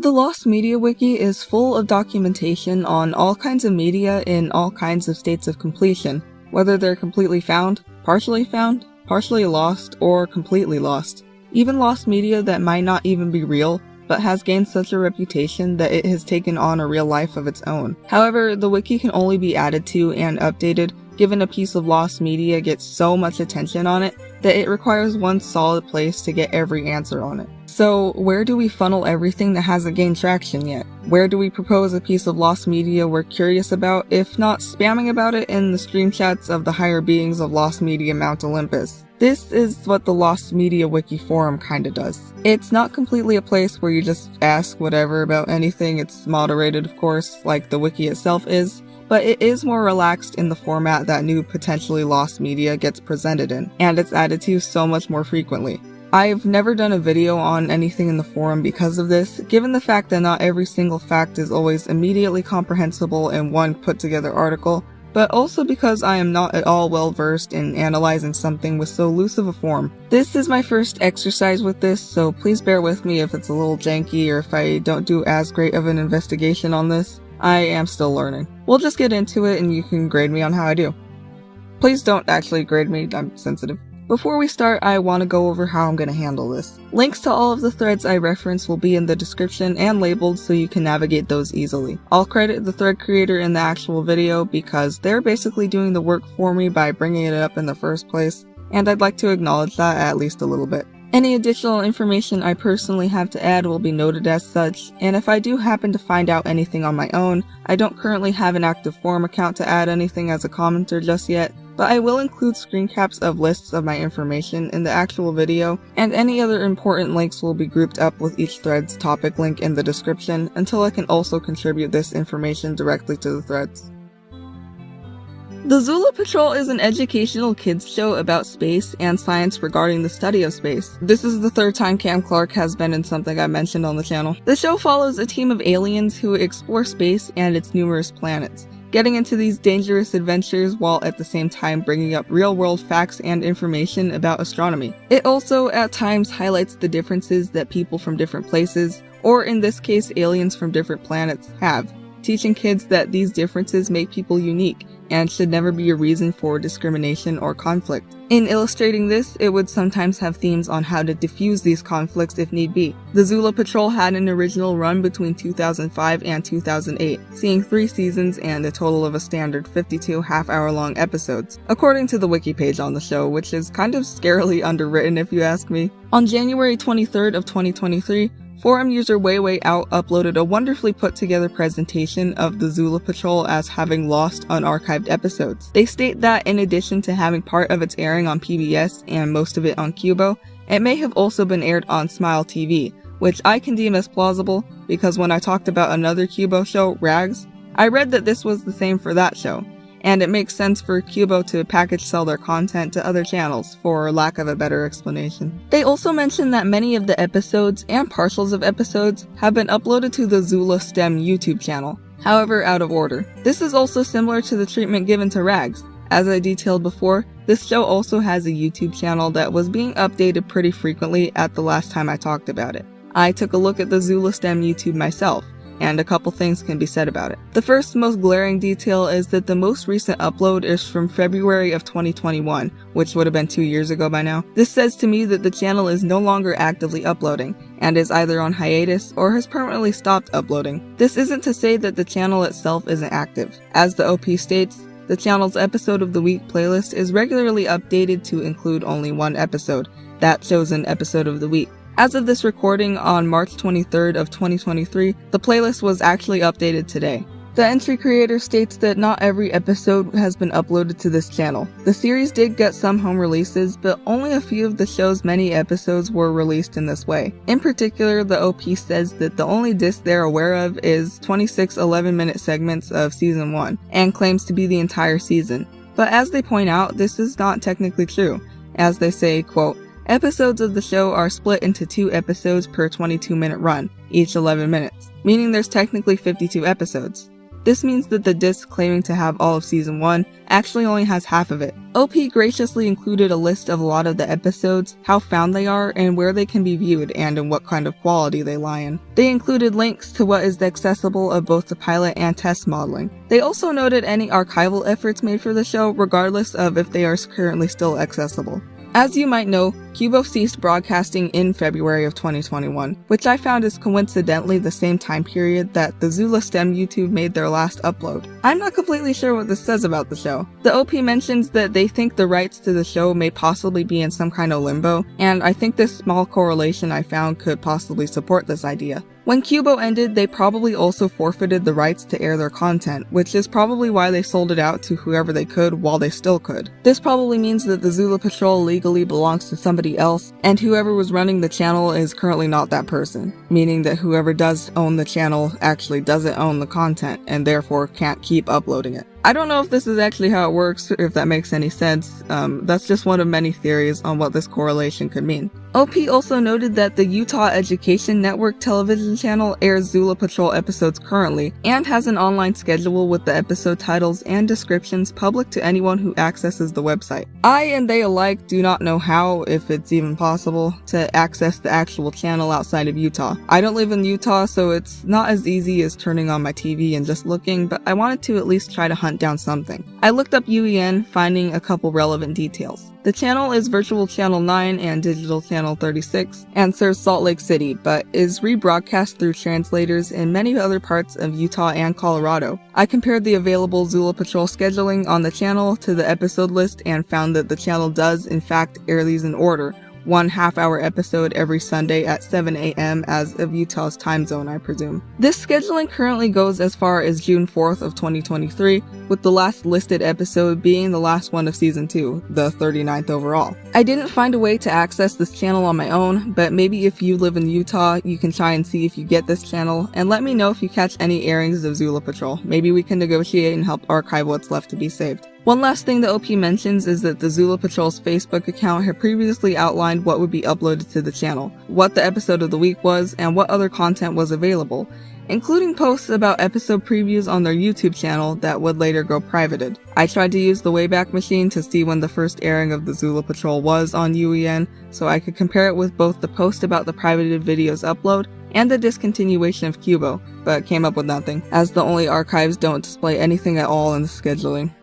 The Lost Media Wiki is full of documentation on all kinds of media in all kinds of states of completion, whether they're completely found, partially lost, or completely lost. Even lost media that might not even be real, but has gained such a reputation that it has taken on a real life of its own. However, the wiki can only be added to and updated given a piece of lost media gets so much attention on it that it requires one solid place to get every answer on it. So where do we funnel everything that hasn't gained traction yet? Where do we propose a piece of lost media we're curious about, if not spamming about it in the stream chats of the higher beings of lost media Mount Olympus? This is what the Lost Media Wiki forum kinda does. It's not completely a place where you just ask whatever about anything. It's moderated, of course, like the wiki itself is, but it is more relaxed in the format that new potentially lost media gets presented in, and it's added to so much more frequently. I've never done a video on anything in the forum because of this, given the fact that not every single fact is always immediately comprehensible in one put together article, but also because I am not at all well versed in analyzing something with so loose of a form. This is my first exercise with this, so please bear with me if it's a little janky or if I don't do as great of an investigation on this. I am still learning. We'll just get into it and you can grade me on how I do. Please don't actually grade me, I'm sensitive. Before we start, I want to go over how I'm going to handle this. Links to all of the threads I reference will be in the description and labeled so you can navigate those easily. I'll credit the thread creator in the actual video because they're basically doing the work for me by bringing it up in the first place, and I'd like to acknowledge that at least a little bit. Any additional information I personally have to add will be noted as such, and if I do happen to find out anything on my own, I don't currently have an active forum account to add anything as a commenter just yet, but I will include screen caps of lists of my information in the actual video, and any other important links will be grouped up with each thread's topic link in the description until I can also contribute this information directly to the threads. The Zula Patrol is an educational kids show about space and science regarding the study of space. This is the third time Cam Clark has been in something I mentioned on the channel. The show follows a team of aliens who explore space and its numerous planets, getting into these dangerous adventures while at the same time bringing up real-world facts and information about astronomy. It also at times highlights the differences that people from different places, or in this case aliens from different planets, have, teaching kids that these differences make people unique and should never be a reason for discrimination or conflict. In illustrating this, it would sometimes have themes on how to diffuse these conflicts if need be. The Zula Patrol had an original run between 2005 and 2008, seeing 3 seasons and a total of a standard 52 half-hour-long episodes, according to the wiki page on the show, which is kind of scarily underwritten if you ask me. On January 23rd of 2023, forum user WayWayOut uploaded a wonderfully put together presentation of the Zula Patrol as having lost unarchived episodes. They state that in addition to having part of its airing on PBS and most of it on Cubo, it may have also been aired on Smile TV, which I can deem as plausible because when I talked about another Cubo show, Rags, I read that this was the same for that show, and it makes sense for Cubo to package sell their content to other channels, for lack of a better explanation. They also mention that many of the episodes and partials of episodes have been uploaded to the Zula STEM YouTube channel, however out of order. This is also similar to the treatment given to Rags. As I detailed before, this show also has a YouTube channel that was being updated pretty frequently at the last time I talked about it. I took a look at the Zula STEM YouTube myself, and a couple things can be said about it. The first most glaring detail is that the most recent upload is from February of 2021, which would have been 2 years ago by now. This says to me that the channel is no longer actively uploading, and is either on hiatus or has permanently stopped uploading. This isn't to say that the channel itself isn't active. As the OP states, the channel's episode of the week playlist is regularly updated to include only one episode, that chosen episode of the week. As of this recording on March 23rd of 2023, the playlist was actually updated today. The entry creator states that not every episode has been uploaded to this channel. The series did get some home releases, but only a few of the show's many episodes were released in this way. In particular, the OP says that the only disc they're aware of is 26 11-minute segments of Season 1, and claims to be the entire season. But as they point out, this is not technically true, as they say, quote, episodes of the show are split into 2 episodes per 22-minute run, each 11 minutes, meaning there's technically 52 episodes. This means that the disc claiming to have all of Season 1 actually only has half of it. OP graciously included a list of a lot of the episodes, how found they are, and where they can be viewed and in what kind of quality they lie in. They included links to what is accessible of both the pilot and test modeling. They also noted any archival efforts made for the show, regardless of if they are currently still accessible. As you might know, Qubo ceased broadcasting in February of 2021, which I found is coincidentally the same time period that the Zula STEM YouTube made their last upload. I'm not completely sure what this says about the show. The OP mentions that they think the rights to the show may possibly be in some kind of limbo, and I think this small correlation I found could possibly support this idea. When Qubo ended, they probably also forfeited the rights to air their content, which is probably why they sold it out to whoever they could while they still could. This probably means that the Zula Patrol legally belongs to somebody else, and whoever was running the channel is currently not that person, meaning that whoever does own the channel actually doesn't own the content, and therefore can't keep uploading it. I don't know if this is actually how it works, or if that makes any sense. That's just one of many theories on what this correlation could mean. OP also noted that the Utah Education Network television channel airs Zula Patrol episodes currently, and has an online schedule with the episode titles and descriptions public to anyone who accesses the website. I and they alike do not know how, if it's even possible, to access the actual channel outside of Utah. I don't live in Utah, so it's not as easy as turning on my TV and just looking, but I wanted to at least try to hunt down something. I looked up UEN, finding a couple relevant details. The channel is Virtual Channel 9 and Digital Channel 36, and serves Salt Lake City, but is rebroadcast through translators in many other parts of Utah and Colorado. I compared the available Zula Patrol scheduling on the channel to the episode list and found that the channel does in fact air these in order, one half-hour episode every Sunday at 7 a.m. as of Utah's time zone, I presume. This scheduling currently goes as far as June 4th of 2023, with the last listed episode being the last one of Season 2, the 39th overall. I didn't find a way to access this channel on my own, but maybe if you live in Utah, you can try and see if you get this channel, and let me know if you catch any airings of Zula Patrol. Maybe we can negotiate and help archive what's left to be saved. One last thing the OP mentions is that the Zula Patrol's Facebook account had previously outlined what would be uploaded to the channel, what the episode of the week was, and what other content was available, including posts about episode previews on their YouTube channel that would later go privated. I tried to use the Wayback Machine to see when the first airing of the Zula Patrol was on UEN, so I could compare it with both the post about the privated videos upload and the discontinuation of Qubo, but came up with nothing, as the only archives don't display anything at all in the scheduling.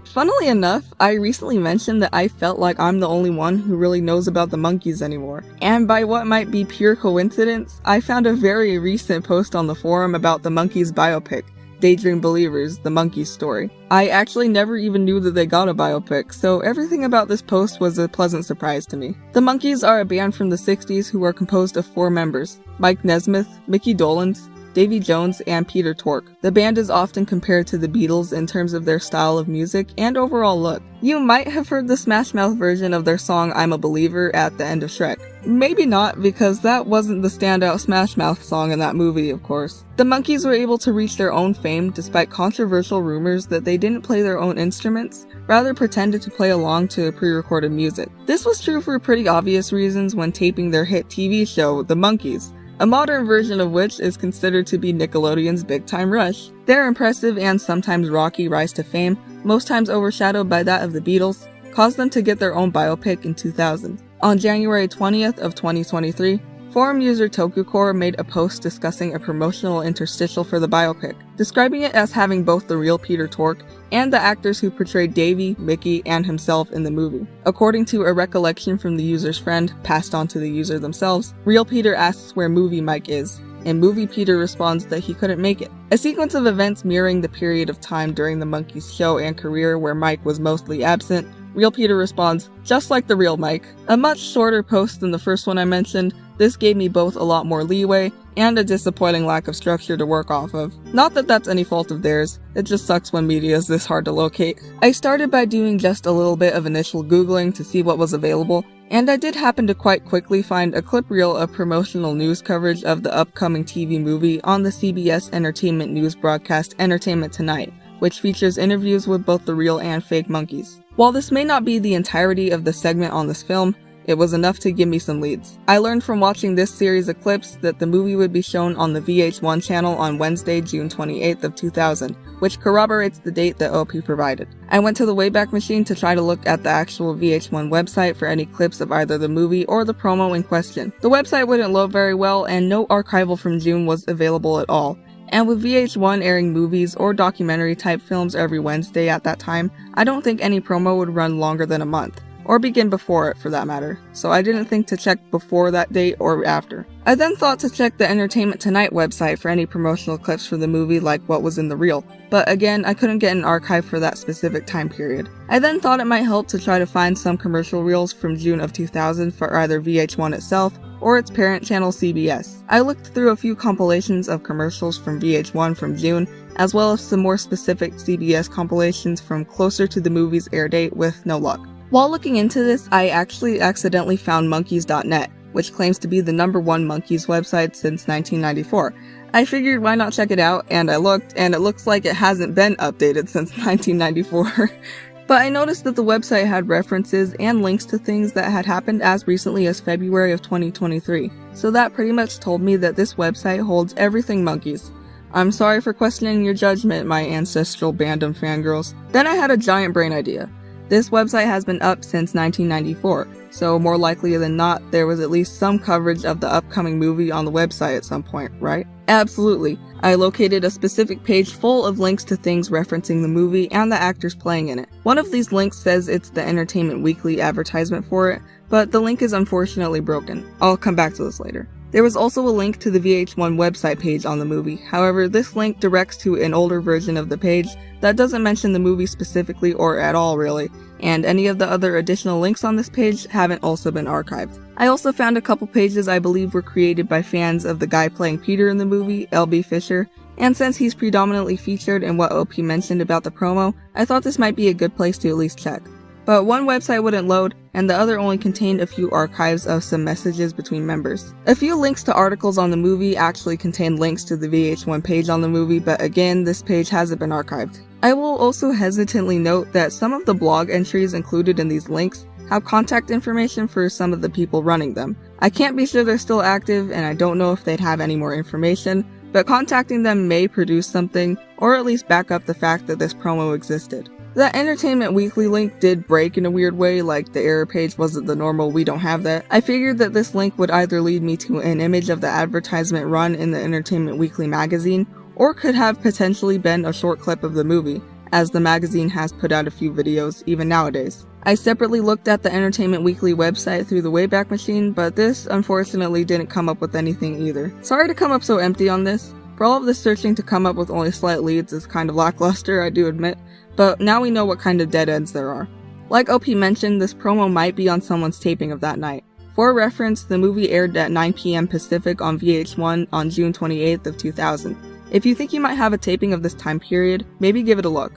Funnily enough, I recently mentioned that I felt like I'm the only one who really knows about the Monkees anymore. And by what might be pure coincidence, I found a very recent post on the forum about the Monkees biopic, Daydream Believers, the Monkees story. I actually never even knew that they got a biopic, so everything about this post was a pleasant surprise to me. The Monkees are a band from the 60s who are composed of 4 members: Mike Nesmith, Mickey Dolenz, Davy Jones, and Peter Tork. The band is often compared to the Beatles in terms of their style of music and overall look. You might have heard the Smash Mouth version of their song I'm a Believer at the end of Shrek. Maybe not, because that wasn't the standout Smash Mouth song in that movie, of course. The Monkees were able to reach their own fame despite controversial rumors that they didn't play their own instruments, rather pretended to play along to pre-recorded music. This was true for pretty obvious reasons when taping their hit TV show, The Monkees, a modern version of which is considered to be Nickelodeon's Big Time Rush. Their impressive and sometimes rocky rise to fame, most times overshadowed by that of the Beatles, caused them to get their own biopic in 2000. On January 20th of 2023, forum user Tokucore made a post discussing a promotional interstitial for the biopic, describing it as having both the real Peter Tork and the actors who portrayed Davy, Mickey, and himself in the movie. According to a recollection from the user's friend, passed on to the user themselves, real Peter asks where movie Mike is, and movie Peter responds that he couldn't make it. A sequence of events mirroring the period of time during the Monkees' show and career where Mike was mostly absent, real Peter responds, just like the real Mike. A much shorter post than the first one I mentioned, this gave me both a lot more leeway and a disappointing lack of structure to work off of. Not that that's any fault of theirs, it just sucks when media is this hard to locate. I started by doing just a little bit of initial googling to see what was available, and I did happen to quite quickly find a clip reel of promotional news coverage of the upcoming TV movie on the CBS entertainment news broadcast Entertainment Tonight, which features interviews with both the real and fake Monkees. While this may not be the entirety of the segment on this film, It was enough to give me some leads. I learned from watching this series of clips that the movie would be shown on the VH1 channel on Wednesday, June 28th of 2000, which corroborates the date that OP provided. I went to the Wayback Machine to try to look at the actual VH1 website for any clips of either the movie or the promo in question. The website wouldn't load very well, and no archival from June was available at all. And with VH1 airing movies or documentary type films every Wednesday at that time, I don't think any promo would run longer than a month, or begin before it for that matter, so I didn't think to check before that date or after. I then thought to check the Entertainment Tonight website for any promotional clips for the movie like what was in the reel, but again, I couldn't get an archive for that specific time period. I then thought it might help to try to find some commercial reels from June of 2000 for either VH1 itself or its parent channel CBS. I looked through a few compilations of commercials from VH1 from June, as well as some more specific CBS compilations from closer to the movie's air date with no luck. While looking into this, I actually accidentally found monkees.net, which claims to be the #1 Monkees website since 1994. I figured why not check it out, and I looked, and it looks like it hasn't been updated since 1994. But I noticed that the website had references and links to things that had happened as recently as February of 2023, so that pretty much told me that this website holds everything Monkees. I'm sorry for questioning your judgment, my ancestral band of fangirls. Then I had a giant brain idea. This website has been up since 1994, so more likely than not, there was at least some coverage of the upcoming movie on the website at some point, right? Absolutely. I located a specific page full of links to things referencing the movie and the actors playing in it. One of these links says it's the Entertainment Weekly advertisement for it, but the link is unfortunately broken. I'll come back to this later. There was also a link to the VH1 website page on the movie, however this link directs to an older version of the page that doesn't mention the movie specifically or at all really, and any of the other additional links on this page haven't also been archived. I also found a couple pages I believe were created by fans of the guy playing Peter in the movie, L.B. Fisher, and since he's predominantly featured in what OP mentioned about the promo, I thought this might be a good place to at least check. But one website wouldn't load, and the other only contained a few archives of some messages between members. A few links to articles on the movie actually contain links to the VH1 page on the movie, but again, this page hasn't been archived. I will also hesitantly note that some of the blog entries included in these links have contact information for some of the people running them. I can't be sure they're still active, and I don't know if they'd have any more information, but contacting them may produce something, or at least back up the fact that this promo existed. That Entertainment Weekly link did break in a weird way, like the error page wasn't the normal "we don't have that." I figured that this link would either lead me to an image of the advertisement run in the Entertainment Weekly magazine, or could have potentially been a short clip of the movie, as the magazine has put out a few videos even nowadays. I separately looked at the Entertainment Weekly website through the Wayback Machine, but this unfortunately didn't come up with anything either. Sorry to come up so empty on this. For all of this searching to come up with only slight leads is kind of lackluster, I do admit, but now we know what kind of dead ends there are. Like OP mentioned, this promo might be on someone's taping of that night. For reference, the movie aired at 9 p.m. Pacific on VH1 on June 28th of 2000. If you think you might have a taping of this time period, maybe give it a look.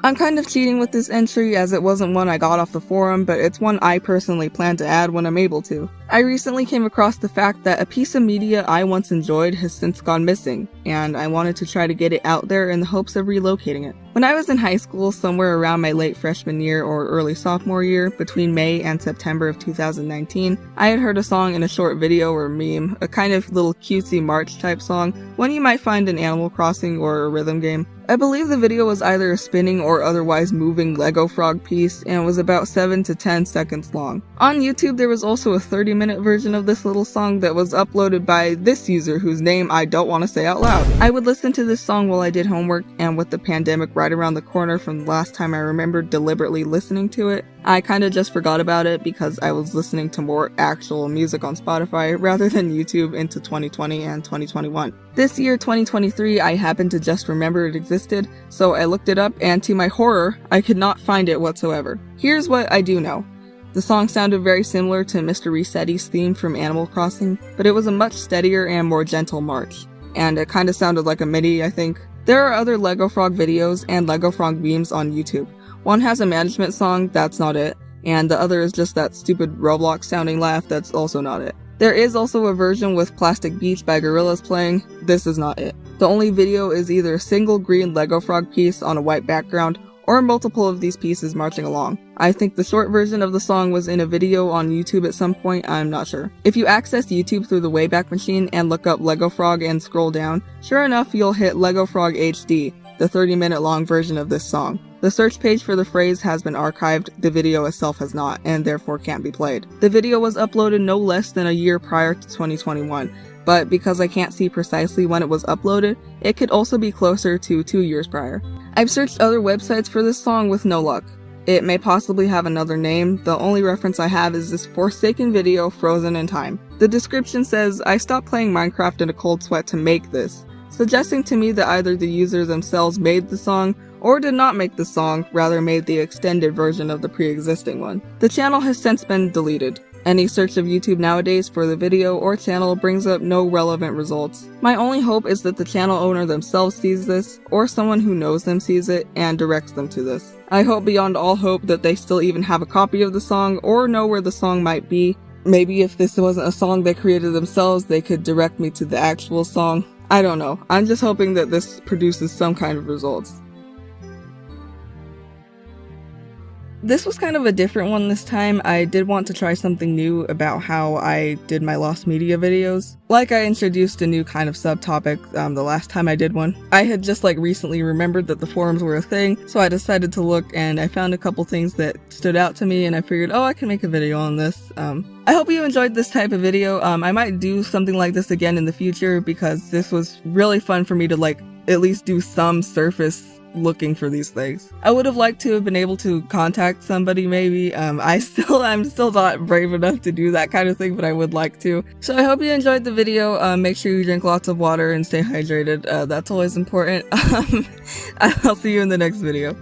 I'm kind of cheating with this entry as it wasn't one I got off the forum, but it's one I personally plan to add when I'm able to. I recently came across the fact that a piece of media I once enjoyed has since gone missing, and I wanted to try to get it out there in the hopes of relocating it. When I was in high school, somewhere around my late freshman year or early sophomore year, between May and September of 2019, I had heard a song in a short video or meme, a kind of little cutesy march type song, one you might find in Animal Crossing or a rhythm game. I believe the video was either a spinning or otherwise moving Lego frog piece and was about 7 to 10 seconds long. On YouTube there was also a 30-minute version of this little song that was uploaded by this user whose name I don't want to say out loud. I would listen to this song while I did homework, and with the pandemic right around the corner from the last time I remembered deliberately listening to it, I kinda just forgot about it because I was listening to more actual music on Spotify rather than YouTube into 2020 and 2021. This year, 2023, I happened to just remember it existed, so I looked it up, and to my horror, I could not find it whatsoever. Here's what I do know. The song sounded very similar to Mr. Resetti's theme from Animal Crossing, but it was a much steadier and more gentle march. And it kinda sounded like a MIDI, I think. There are other Lego Frog videos and Lego Frog memes on YouTube. One has a management song, that's not it, and the other is just that stupid Roblox sounding laugh, that's also not it. There is also a version with Plastic Beach by Gorillaz playing. This is not it. The only video is either a single green Lego frog piece on a white background, or multiple of these pieces marching along. I think the short version of the song was in a video on YouTube at some point, I'm not sure. If you access YouTube through the Wayback Machine and look up Lego Frog and scroll down, sure enough you'll hit Lego Frog HD, the 30-minute long version of this song. The search page for the phrase has been archived, the video itself has not, and therefore can't be played. The video was uploaded no less than a year prior to 2021, but because I can't see precisely when it was uploaded, it could also be closer to 2 years prior. I've searched other websites for this song with no luck. It may possibly have another name, the only reference I have is this Forsaken video frozen in time. The description says, "I stopped playing Minecraft in a cold sweat to make this," suggesting to me that either the users themselves made the song, or did not make the song, rather made the extended version of the pre-existing one. The channel has since been deleted. Any search of YouTube nowadays for the video or channel brings up no relevant results. My only hope is that the channel owner themselves sees this, or someone who knows them sees it, and directs them to this. I hope beyond all hope that they still even have a copy of the song, or know where the song might be. Maybe if this wasn't a song they created themselves, they could direct me to the actual song. I don't know. I'm just hoping that this produces some kind of results. This was kind of a different one this time. I did want to try something new about how I did my lost media videos. Like I introduced a new kind of subtopic the last time I did one. I had just recently remembered that the forums were a thing, so I decided to look and I found a couple things that stood out to me and I figured, oh, I can make a video on this. I hope you enjoyed this type of video. I might do something like this again in the future because this was really fun for me to at least do some surface looking for these things. I would have liked to have been able to contact somebody maybe. I'm still not brave enough to do that kind of thing, but I would like to. So I hope you enjoyed the video. Make sure you drink lots of water and stay hydrated. That's always important. I'll see you in the next video.